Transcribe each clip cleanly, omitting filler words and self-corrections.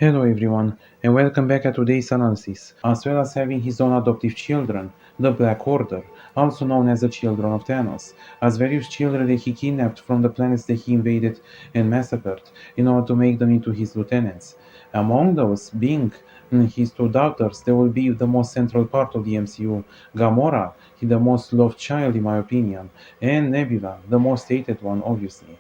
Hello everyone, and welcome back at today's analysis. As well as having his own adoptive children, the Black Order, also known as the Children of Thanos, as various children that he kidnapped from the planets that he invaded and massacred in order to make them into his lieutenants. Among those being his two daughters, they will be the most central part of the MCU. Gamora, the most loved child in my opinion, and Nebula, the most hated one obviously.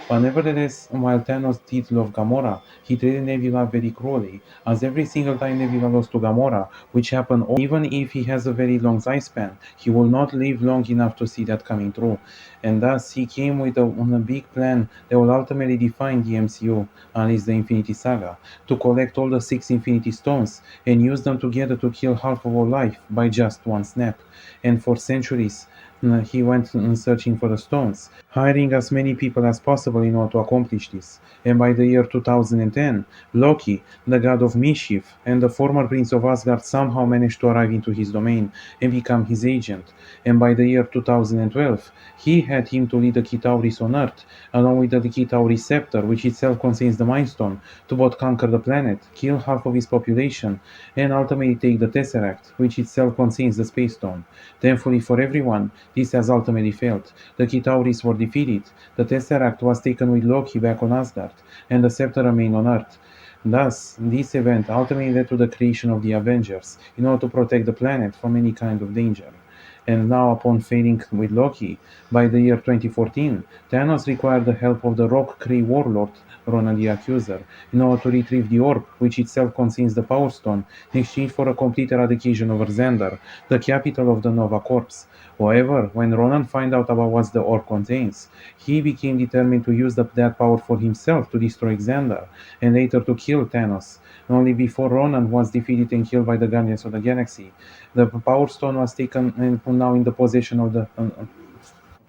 But nevertheless, while Thanos did love Gamora, he treated Nebula very cruelly, as every single time Nebula lost to Gamora, which happened even if he has a very long lifespan, he will not live long enough to see that coming true. And thus he came with a big plan that will ultimately define the MCU, and is the Infinity Saga, to collect all the six Infinity Stones and use them together to kill half of our life by just one snap. And for centuries, he went searching for the stones, hiring as many people as possible in order to accomplish this. And by the year 2010, Loki, the god of mischief and the former prince of Asgard, somehow managed to arrive into his domain and become his agent. And by the year 2012, he had him to lead the Chitauris on Earth, along with the Chitauris scepter, which itself contains the Mind Stone, to both conquer the planet, kill half of its population, and ultimately take the Tesseract, which itself contains the Space Stone. Thankfully for everyone, this has ultimately failed. The Chitauris were defeated, the Tesseract was taken with Loki back on Asgard, and the scepter remained on Earth. Thus, this event ultimately led to the creation of the Avengers in order to protect the planet from any kind of danger. And now, upon failing with Loki, by the year 2014, Thanos required the help of the Rock Kree warlord, Ronan the Accuser, in order to retrieve the orb, which itself contains the Power Stone, in exchange for a complete eradication over Xandar, the capital of the Nova Corps. However, when Ronan found out about what the orb contains, he became determined to use that power for himself to destroy Xandar, and later to kill Thanos. Only before Ronan was defeated and killed by the Guardians of the Galaxy, the Power Stone was taken and now in the possession of the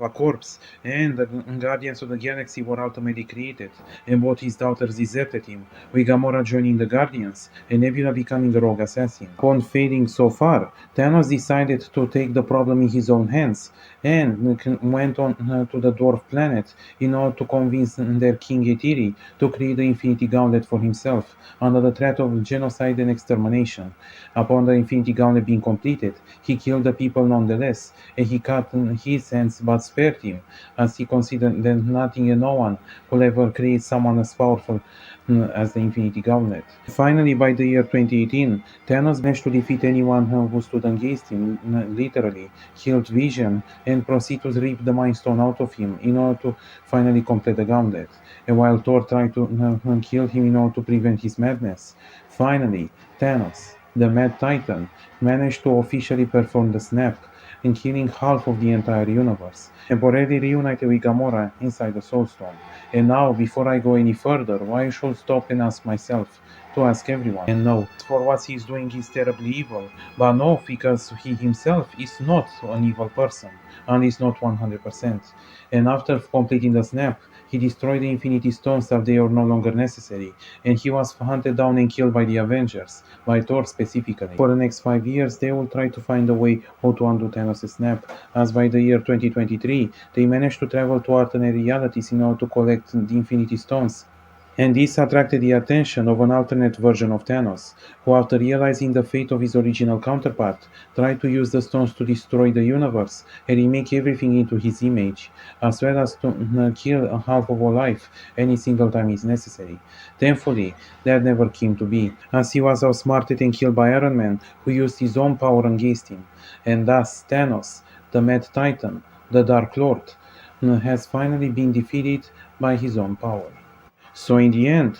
a corpse, and the Guardians of the Galaxy were ultimately created, and both his daughters deserted him, with Gamora joining the Guardians, and Nebula becoming a rogue assassin. Upon failing so far, Thanos decided to take the problem in his own hands, and went on to the Dwarf planet in order to convince their king Etiri to create the Infinity Gauntlet for himself, under the threat of genocide and extermination. Upon the Infinity Gauntlet being completed, he killed the people nonetheless, and he cut his hands but spared him, as he considered that nothing and no one could ever create someone as powerful as the Infinity Gauntlet. Finally, by the year 2018, Thanos managed to defeat anyone who stood against him, literally, killed Vision, and proceeded to rip the Mind Stone out of him in order to finally complete the Gauntlet. And while Thor tried to kill him in order to prevent his madness, finally, Thanos, the Mad Titan, managed to officially perform the snap, and killing half of the entire universe, temporarily reunited with Gamora inside the Soul Stone. And now, before I go any further, why I should stop and ask myself, to ask everyone, and no, for what he's doing is terribly evil, but no, because he himself is not an evil person, and is not 100%. And after completing the snap, he destroyed the Infinity Stones as they are no longer necessary, and he was hunted down and killed by the Avengers, by Thor specifically. For the next 5 years, they will try to find a way how to undo Thanos' snap, as by the year 2023, they managed to travel to alternate realities in order to collect the Infinity Stones. And this attracted the attention of an alternate version of Thanos, who, after realizing the fate of his original counterpart, tried to use the stones to destroy the universe and remake everything into his image, as well as to kill half of our life any single time is necessary. Thankfully, that never came to be, as he was outsmarted and killed by Iron Man, who used his own power against him. And thus, Thanos, the Mad Titan, the Dark Lord, has finally been defeated by his own power. So in the end,